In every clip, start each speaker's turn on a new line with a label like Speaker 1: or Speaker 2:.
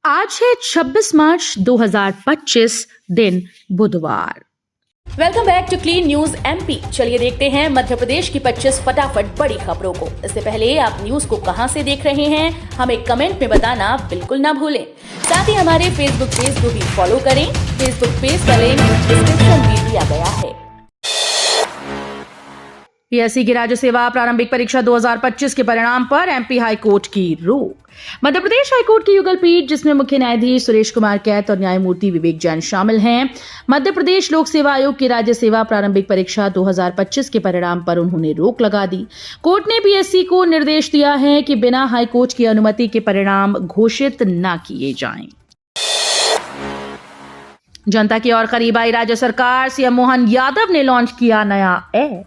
Speaker 1: आज है 26 मार्च 2025 दिन बुधवार।
Speaker 2: Welcome back to clean news MP. चलिए देखते हैं मध्य प्रदेश की 25 फटाफट बड़ी खबरों को। इससे पहले आप न्यूज को कहां से देख रहे हैं हमें कमेंट में बताना बिल्कुल ना भूलें। साथ ही हमारे फेसबुक पेज को भी फॉलो करें। फेसबुक पेज का लिंक डिस्क्रिप्शन में दिया गया है।
Speaker 1: पीएससी की राज्य सेवा प्रारंभिक परीक्षा 2025 के परिणाम पर एमपी हाईकोर्ट की रोक। मध्य प्रदेश हाईकोर्ट की युगल पीठ, जिसमें मुख्य न्यायाधीश सुरेश कुमार कैत और न्यायमूर्ति विवेक जैन शामिल हैं, मध्य प्रदेश लोक सेवा आयोग की राज्य सेवा प्रारंभिक परीक्षा 2025 के परिणाम पर उन्होंने रोक लगा दी। कोर्ट ने पीएससी को निर्देश दिया है कि बिना हाईकोर्ट की अनुमति के परिणाम घोषित न किए जाएं। जनता की ओर करीब आई राज्य सरकार, सीएम मोहन यादव ने लॉन्च किया नया ऐप।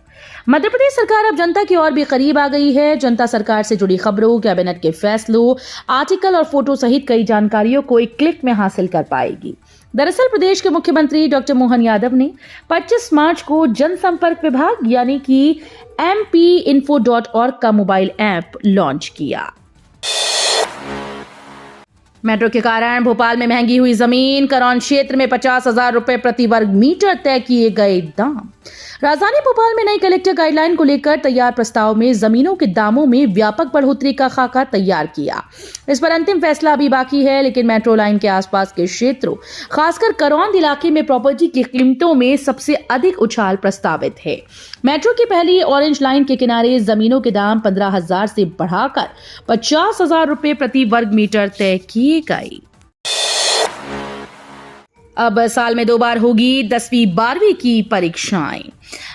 Speaker 1: मध्य प्रदेश सरकार अब जनता की ओर भी करीब आ गई है। जनता सरकार से जुड़ी खबरों, कैबिनेट के फैसलों, आर्टिकल और फोटो सहित कई जानकारियों को एक क्लिक में हासिल कर पाएगी। दरअसल प्रदेश के मुख्यमंत्री डॉक्टर मोहन यादव ने 25 मार्च को जनसंपर्क विभाग यानी कि mpinfo.org का मोबाइल ऐप लॉन्च किया। मेट्रो के कारण भोपाल में महंगी हुई जमीन, करौन क्षेत्र में 50,000 रुपए प्रति वर्ग मीटर तय किए गए दाम। राजधानी भोपाल में नई कलेक्टर गाइडलाइन को लेकर तैयार प्रस्ताव में जमीनों के दामों में व्यापक बढ़ोतरी का खाका तैयार किया। इस पर अंतिम फैसला अभी बाकी है, लेकिन मेट्रो लाइन के आसपास के क्षेत्रों, खासकर करौंद इलाके में प्रॉपर्टी की कीमतों में सबसे अधिक उछाल प्रस्तावित है। मेट्रो की पहली ऑरेंज लाइन के किनारे जमीनों के दाम 15,000 से बढ़ाकर 50,000 रुपए प्रति वर्ग मीटर तय किए गए। अब साल में 2 बार होगी 10वीं 12वीं की परीक्षाएं।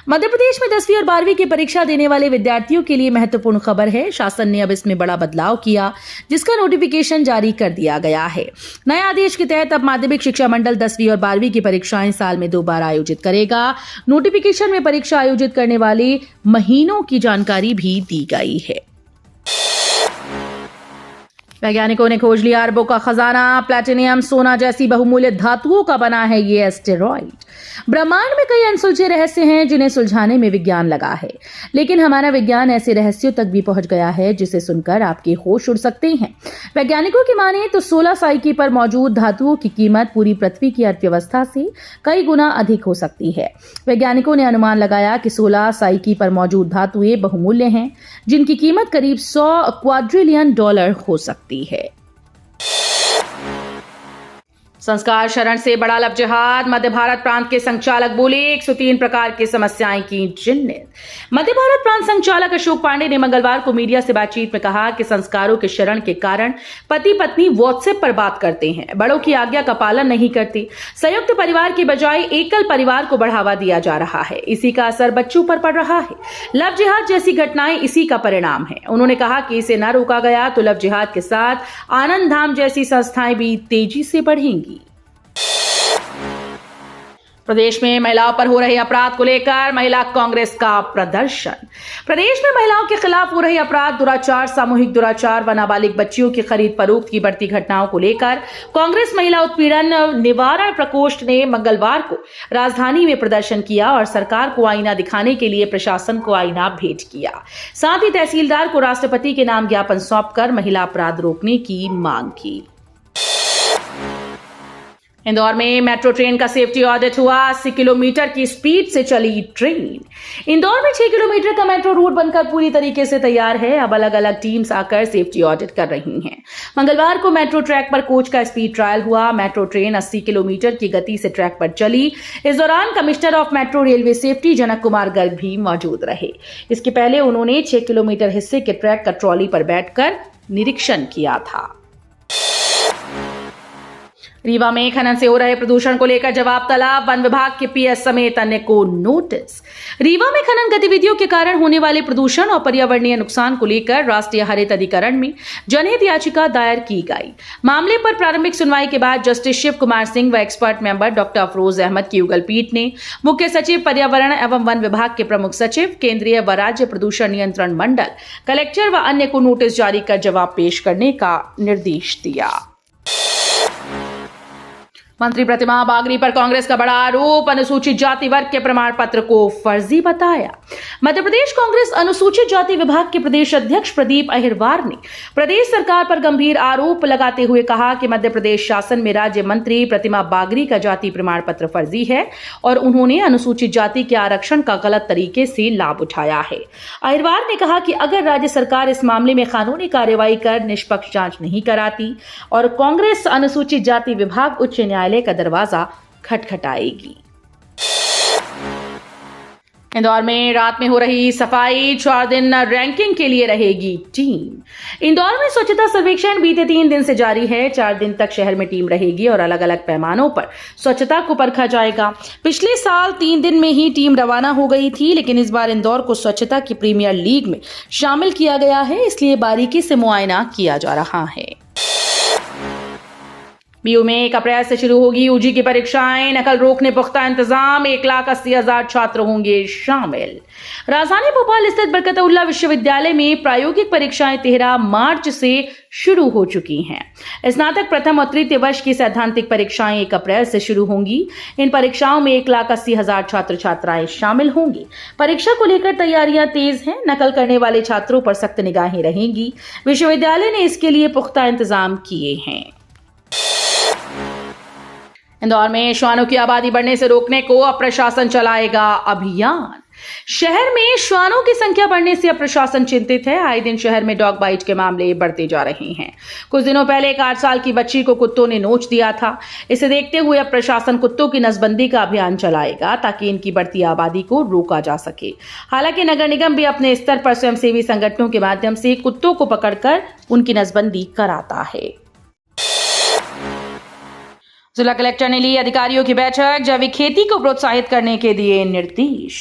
Speaker 1: मध्य प्रदेश में 10वीं और 12वीं की परीक्षा देने वाले विद्यार्थियों के लिए महत्वपूर्ण खबर है। शासन ने अब इसमें बड़ा बदलाव किया, जिसका नोटिफिकेशन जारी कर दिया गया है। नए आदेश के तहत अब माध्यमिक शिक्षा मंडल 10वीं और 12वीं की परीक्षाएं साल में 2 बार आयोजित करेगा। नोटिफिकेशन में परीक्षा आयोजित करने वाले महीनों की जानकारी भी दी गई है। वैज्ञानिकों ने खोज लिया अरबों का खजाना। प्लैटिनियम, सोना जैसी बहुमूल्य धातुओं का बना है ये एस्टेरॉइड। ब्रह्मांड में कई अनसुलझे रहस्य हैं जिन्हें सुलझाने में विज्ञान लगा है, लेकिन हमारा विज्ञान ऐसे रहस्यों तक भी पहुंच गया है जिसे सुनकर आपके होश उड़ सकते हैं। वैज्ञानिकों की माने तो 16 साइकी पर मौजूद धातुओं की कीमत पूरी पृथ्वी की अर्थव्यवस्था से कई गुना अधिक हो सकती है। वैज्ञानिकों ने अनुमान लगाया कि 16 साइकी पर मौजूद धातुएं बहुमूल्य हैं, जिनकी कीमत करीब $100 क्वाड्रिलियन हो सकती है। संस्कार शरण से बड़ा लब जिहाद। मध्य भारत प्रांत के संचालक बोले 103 प्रकार की समस्याएं की चिन्हित। मध्य भारत प्रांत संचालक अशोक पांडे ने मंगलवार को मीडिया से बातचीत में कहा कि संस्कारों के शरण के कारण पति पत्नी व्हाट्सएप पर बात करते हैं, बड़ों की आज्ञा का पालन नहीं करते, संयुक्त परिवार की बजाय एकल परिवार को बढ़ावा दिया जा रहा है। इसी का असर बच्चों पर पड़ रहा है। लव जिहाद जैसी घटनाएं इसी का परिणाम है। उन्होंने कहा कि इसे न रोका गया तो लव जिहाद के साथ आनंद धाम जैसी संस्थाएं भी तेजी से बढ़ेंगी। प्रदेश में महिलाओं पर हो रहे अपराध को लेकर महिला कांग्रेस का प्रदर्शन। प्रदेश में महिलाओं के खिलाफ हो रहे अपराध, दुराचार, सामूहिक दुराचार व नाबालिग बच्चियों की खरीद फरोख्त की बढ़ती घटनाओं को लेकर कांग्रेस महिला उत्पीड़न निवारण प्रकोष्ठ ने मंगलवार को राजधानी में प्रदर्शन किया और सरकार को आईना दिखाने के लिए प्रशासन को आईना भेंट किया। साथ ही तहसीलदार को राष्ट्रपति के नाम ज्ञापन सौंपकर महिला अपराध रोकने की मांग की। इंदौर में मेट्रो ट्रेन का सेफ्टी ऑडिट हुआ। 80 किलोमीटर की स्पीड से चली ट्रेन। इंदौर में 6 किलोमीटर का मेट्रो रूट बनकर पूरी तरीके से तैयार है। अब अलग अलग टीम्स आकर सेफ्टी ऑडिट कर रही हैं। मंगलवार को मेट्रो ट्रैक पर कोच का स्पीड ट्रायल हुआ। मेट्रो ट्रेन 80 किलोमीटर की गति से ट्रैक पर चली। इस दौरान commissioner of metro railway safety Janak Kumar Garg भी मौजूद रहे। इसके पहले उन्होंने 6 किलोमीटर हिस्से के ट्रैक का ट्रॉली पर बैठकर निरीक्षण किया था। रीवा में खनन से हो रहे प्रदूषण को लेकर जवाब तलब। वन विभाग के पीएस समेत अन्य को नोटिस। रीवा में खनन गतिविधियों के कारण होने वाले प्रदूषण और पर्यावरणीय नुकसान को लेकर राष्ट्रीय हरित अधिकरण में जनहित याचिका दायर की गई। मामले पर प्रारंभिक सुनवाई के बाद जस्टिस शिव कुमार सिंह व expert member doctor Afroz Ahmad की युगल पीठ ने मुख्य सचिव पर्यावरण एवं वन विभाग के प्रमुख सचिव, केंद्रीय व राज्य प्रदूषण नियंत्रण मंडल, कलेक्टर व अन्य को नोटिस जारी कर जवाब पेश करने का निर्देश दिया। मंत्री प्रतिमा बागरी पर कांग्रेस का बड़ा आरोप, अनुसूचित जाति वर्ग के प्रमाण पत्र को फर्जी बताया। मध्य प्रदेश कांग्रेस अनुसूचित जाति विभाग के प्रदेश अध्यक्ष प्रदीप अहिरवार ने प्रदेश सरकार पर गंभीर आरोप लगाते हुए कहा कि मध्य प्रदेश शासन में राज्य मंत्री प्रतिमा बागरी का जाति प्रमाण पत्र फर्जी है और उन्होंने अनुसूचित जाति के आरक्षण का गलत तरीके से लाभ उठाया है। अहिरवार ने कहा कि अगर राज्य सरकार इस मामले में कानूनी कार्रवाई कर निष्पक्ष जांच नहीं कराती और कांग्रेस अनुसूचित जाति विभाग उच्च न्यायालय का दरवाजा खटखटाएगी। इंदौर में रात में हो रही सफाई, 4 दिन रैंकिंग के लिए रहेगी टीम। इंदौर में स्वच्छता सर्वेक्षण बीते 3 दिन से जारी है। 4 दिन तक शहर में टीम रहेगी और अलग अलग पैमानों पर स्वच्छता को परखा जाएगा। पिछले साल 3 दिन में ही टीम रवाना हो गई थी, लेकिन इस बार इंदौर को स्वच्छता की प्रीमियर लीग में शामिल किया गया है, इसलिए बारीकी से मुआयना किया जा रहा है। बीयू में 1 अप्रैल से शुरू होगी यूजी की परीक्षाएं, नकल रोकने पुख्ता इंतजाम, 1,80,000 छात्र होंगे शामिल। राजधानी भोपाल स्थित बरकतउल्लाह विश्वविद्यालय में प्रायोगिक परीक्षाएं 13 मार्च से शुरू हो चुकी हैं। स्नातक प्रथम और तृतीय वर्ष की सैद्धांतिक परीक्षाएं 1 अप्रैल से शुरू होंगी। इन परीक्षाओं में 1,80,000 छात्र छात्राएं शामिल होंगे। परीक्षा को लेकर तैयारियां तेज हैं। नकल करने वाले छात्रों पर सख्त निगाहें रहेंगी। विश्वविद्यालय ने इसके लिए पुख्ता इंतजाम किए हैं। इंदौर में श्वानों की आबादी बढ़ने से रोकने को अब प्रशासन चलाएगा अभियान। शहर में श्वानों की संख्या बढ़ने से अब प्रशासन चिंतित है। आए दिन शहर में डॉग बाइट के मामले बढ़ते जा रहे हैं। कुछ दिनों पहले एक 8 साल की बच्ची को कुत्तों ने नोच दिया था। इसे देखते हुए अब प्रशासन कुत्तों की नसबंदी का अभियान चलाएगा ताकि इनकी बढ़ती आबादी को रोका जा सके। हालांकि नगर निगम भी अपने स्तर पर स्वयंसेवी संगठनों के माध्यम से कुत्तों को पकड़कर उनकी नसबंदी कराता है। जिला कलेक्टर ने ली अधिकारियों की बैठक, जैविक खेती को प्रोत्साहित करने के दिए निर्देश।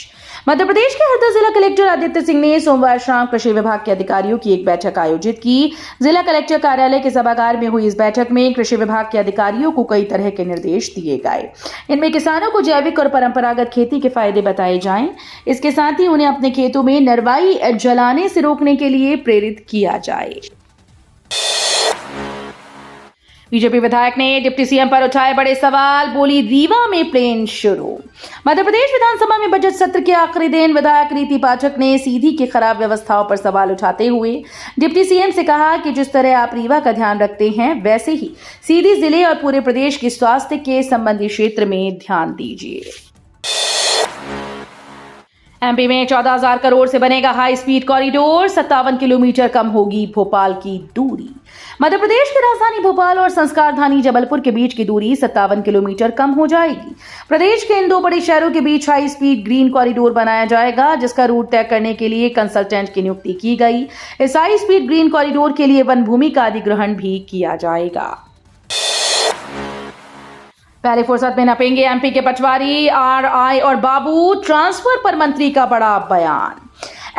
Speaker 1: मध्य प्रदेश के हरदा जिला कलेक्टर आदित्य सिंह ने सोमवार शाम कृषि विभाग के अधिकारियों की एक बैठक आयोजित की। जिला कलेक्टर कार्यालय के सभागार में हुई इस बैठक में कृषि विभाग के अधिकारियों को कई तरह के निर्देश दिए गए। इनमें किसानों को जैविक और परंपरागत खेती के फायदे बताए जाएं। इसके साथ ही उन्हें अपने खेतों में नरवाई जलाने से रोकने के लिए प्रेरित किया जाए। बीजेपी विधायक ने डिप्टी सीएम पर उठाए बड़े सवाल, बोली रीवा में प्लेन शुरू। मध्य प्रदेश विधानसभा में बजट सत्र के आखिरी दिन विधायक रीति पाठक ने सीधी की खराब व्यवस्थाओं पर सवाल उठाते हुए डिप्टी सीएम से कहा कि जिस तरह आप रीवा का ध्यान रखते हैं, वैसे ही सीधी जिले और पूरे प्रदेश की स्वास्थ्य के संबंधी क्षेत्र में ध्यान दीजिए। एमपी में 14,000 करोड़ से बनेगा हाई स्पीड कॉरिडोर, 57 किलोमीटर कम होगी भोपाल की दूरी। मध्य प्रदेश की राजधानी भोपाल और संस्कारधानी जबलपुर के बीच की दूरी 57 किलोमीटर कम हो जाएगी। प्रदेश के इन 2 बड़े शहरों के बीच हाई स्पीड ग्रीन कॉरिडोर बनाया जाएगा, जिसका रूट तय करने के लिए कंसल्टेंट की नियुक्ति की गई। इस हाई स्पीड ग्रीन कॉरिडोर के लिए वन भूमि का अधिग्रहण भी किया जाएगा। पहले फुर्सत में नपेंगे एमपी के पटवारी, आरआई और बाबू, ट्रांसफर पर मंत्री का बड़ा बयान।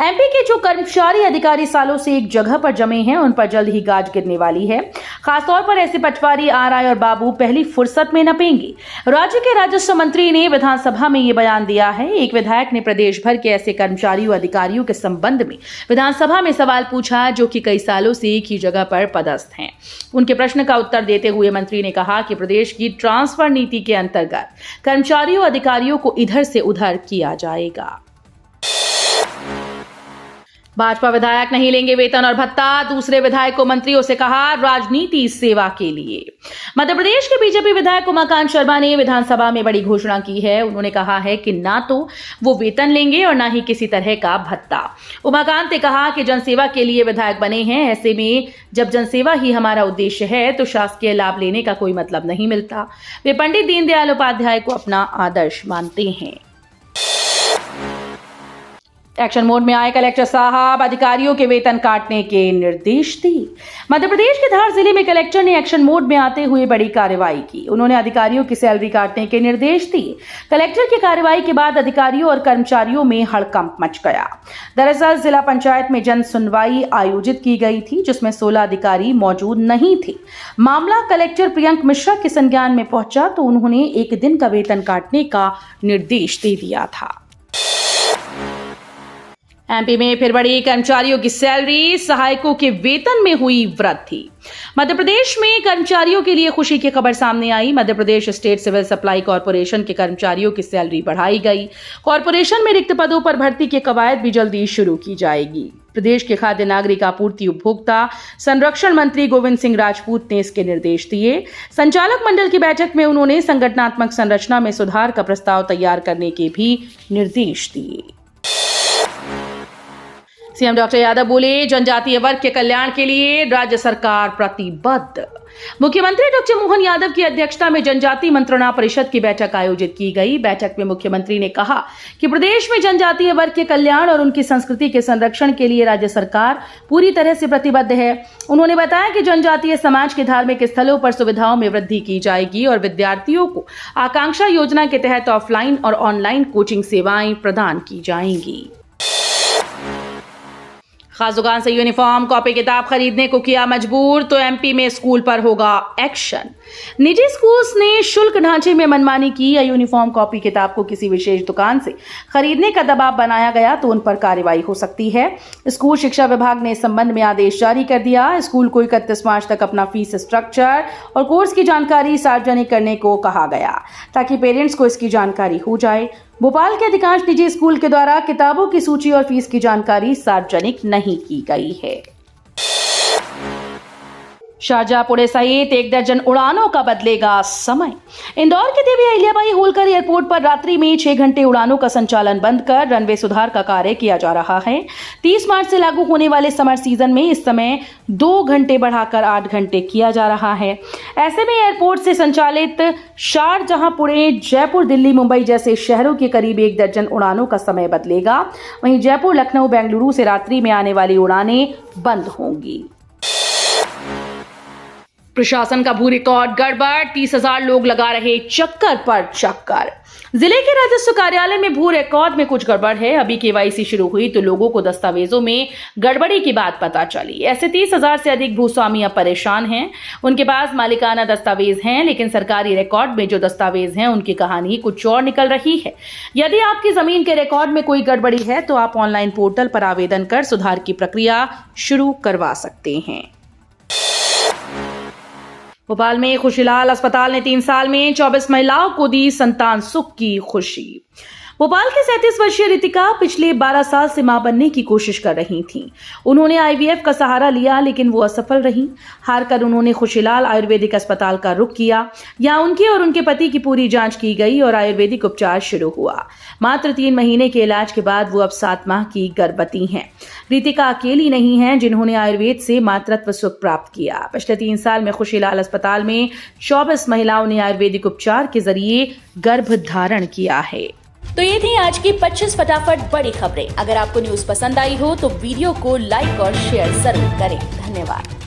Speaker 1: एमपी के जो कर्मचारी अधिकारी सालों से एक जगह पर जमे हैं, उन पर जल्द ही गाज गिरने वाली है। खासतौर पर ऐसे पटवारी, आरआई और बाबू पहली फुर्सत में नपेंगे। राज्य के राजस्व मंत्री ने विधानसभा में ये बयान दिया है। एक विधायक ने प्रदेश भर के ऐसे कर्मचारियों अधिकारियों के संबंध में विधानसभा में सवाल पूछा, जो कि कई सालों से एक ही जगह पर पदस्थ हैं। उनके प्रश्न का उत्तर देते हुए मंत्री ने कहा कि प्रदेश की ट्रांसफर नीति के अंतर्गत कर्मचारियों अधिकारियों को इधर से उधर किया जाएगा। भाजपा विधायक नहीं लेंगे वेतन और भत्ता, दूसरे विधायक को मंत्रियों से कहा राजनीति सेवा के लिए। मध्य प्रदेश के बीजेपी विधायक उमाकांत शर्मा ने विधानसभा में बड़ी घोषणा की है। उन्होंने कहा है कि ना तो वो वेतन लेंगे और ना ही किसी तरह का भत्ता। उमाकांत ने कहा कि जनसेवा के लिए विधायक बने हैं, ऐसे में जब जनसेवा ही हमारा उद्देश्य है तो शासकीय लाभ लेने का कोई मतलब नहीं मिलता। वे पंडित दीनदयाल उपाध्याय को अपना आदर्श मानते हैं। एक्शन मोड में आए कलेक्टर साहब, अधिकारियों के वेतन काटने के निर्देश दिए। मध्य प्रदेश के धार जिले में कलेक्टर ने एक्शन मोड में आते हुए बड़ी कार्रवाई की। उन्होंने अधिकारियों की सैलरी काटने के निर्देश दिए। कलेक्टर की कार्रवाई के बाद अधिकारियों और कर्मचारियों में हड़कंप मच गया। दरअसल जिला पंचायत में जन सुनवाई आयोजित की गई थी, जिसमें 16 अधिकारी मौजूद नहीं थे। मामला कलेक्टर प्रियंक मिश्रा के संज्ञान में पहुंचा तो उन्होंने 1 दिन का वेतन काटने का निर्देश दे दिया था। एमपी में फिर बढ़ी कर्मचारियों की सैलरी, सहायकों के वेतन में हुई वृद्धि। मध्य प्रदेश में कर्मचारियों के लिए खुशी की खबर सामने आई। Madhya Pradesh state civil supply corporation के कर्मचारियों की सैलरी बढ़ाई गई। कॉर्पोरेशन में रिक्त पदों पर भर्ती की कवायद भी जल्दी शुरू की जाएगी। प्रदेश के खाद्य नागरिक आपूर्ति उपभोक्ता संरक्षण मंत्री गोविंद सिंह राजपूत ने इसके निर्देश दिए। संचालक मंडल की बैठक में उन्होंने संगठनात्मक संरचना में सुधार का प्रस्ताव तैयार करने के भी निर्देश दिए। सीएम डॉक्टर यादव बोले, जनजातीय वर्ग के कल्याण के लिए राज्य सरकार प्रतिबद्ध। मुख्यमंत्री डॉक्टर मोहन यादव की अध्यक्षता में जनजातीय मंत्रणा परिषद की बैठक आयोजित की गई। बैठक में मुख्यमंत्री ने कहा कि प्रदेश में जनजातीय वर्ग के कल्याण और उनकी संस्कृति के संरक्षण के लिए राज्य सरकार पूरी तरह से प्रतिबद्ध है। उन्होंने बताया कि जनजातीय समाज के धार्मिक स्थलों पर सुविधाओं में वृद्धि की जाएगी और विद्यार्थियों को आकांक्षा योजना के तहत ऑफलाइन और ऑनलाइन कोचिंग सेवाएं प्रदान की जाएंगी। खास दुकान से यूनिफॉर्म, कॉपी किताब खरीदने को किया मजबूर, तो एमपी में स्कूल पर होगा एक्शन। निजी स्कूल्स ने शुल्क ढांचे में मनमानी की या यूनिफॉर्म, कॉपी किताब को किसी विशेष दुकान से खरीदने का दबाव बनाया गया तो उन पर कार्रवाई हो सकती है। स्कूल शिक्षा विभाग ने इस संबंध में आदेश जारी कर दिया। स्कूल को 31 मार्च तक अपना फीस स्ट्रक्चर और कोर्स की जानकारी सार्वजनिक करने को कहा गया ताकि पेरेंट्स को इसकी जानकारी हो जाए। भोपाल के अधिकांश निजी स्कूल के द्वारा किताबों की सूची और फीस की जानकारी सार्वजनिक नहीं की गई है। शारजाह, पुणे सहित 1 दर्जन उड़ानों का बदलेगा समय। इंदौर के देवी अहिल्याबाई होलकर एयरपोर्ट पर रात्रि में 6 घंटे उड़ानों का संचालन बंद कर रनवे सुधार का कार्य किया जा रहा है। 30 मार्च से लागू होने वाले समर सीजन में इस समय 2 घंटे बढ़ाकर 8 घंटे किया जा रहा है। ऐसे में एयरपोर्ट से संचालित शारजाह, पुणे, जयपुर, दिल्ली, मुंबई जैसे शहरों के करीब 1 दर्जन उड़ानों का समय बदलेगा। वहीं जयपुर, लखनऊ, बेंगलुरु से रात्रि में आने वाली उड़ानें बंद होंगी। प्रशासन का भू रिकॉर्ड गड़बड़, 30,000 लोग लगा रहे चक्कर पर चक्कर। जिले के राजस्व कार्यालय में भू रिकॉर्ड में कुछ गड़बड़ है। अभी केवाईसी शुरू हुई तो लोगों को दस्तावेजों में गड़बड़ी की बात पता चली। ऐसे 30,000 से अधिक भूस्वामी अब परेशान हैं। उनके पास मालिकाना दस्तावेज हैं, लेकिन सरकारी रिकॉर्ड में जो दस्तावेज हैं उनकी कहानी कुछ और निकल रही है। यदि आपकी जमीन के रिकॉर्ड में कोई गड़बड़ी है तो आप ऑनलाइन पोर्टल पर आवेदन कर सुधार की प्रक्रिया शुरू करवा सकते हैं। भोपाल में खुशीलाल अस्पताल ने 3 साल में 24 महिलाओं को दी संतान सुख की खुशी। भोपाल की 37 वर्षीय रितिका पिछले 12 साल से मां बनने की कोशिश कर रही थीं। उन्होंने आईवीएफ का सहारा लिया लेकिन वो असफल रही। हारकर उन्होंने खुशीलाल आयुर्वेदिक अस्पताल का रुख किया। यहां उनकी और उनके पति की पूरी जांच की गई और आयुर्वेदिक उपचार शुरू हुआ। मात्र 3 महीने के इलाज के बाद वो अब 7 माह की गर्भवती हैं। रितिका अकेली नहीं है जिन्होंने आयुर्वेद से मातृत्व सुख प्राप्त किया। पिछले 3 साल में खुशीलाल अस्पताल में 24 महिलाओं ने आयुर्वेदिक उपचार के जरिए गर्भ धारण किया है।
Speaker 2: तो ये थी आज की 25 फटाफट बड़ी खबरें। अगर आपको न्यूज पसंद आई हो तो वीडियो को लाइक और शेयर जरूर करें। धन्यवाद।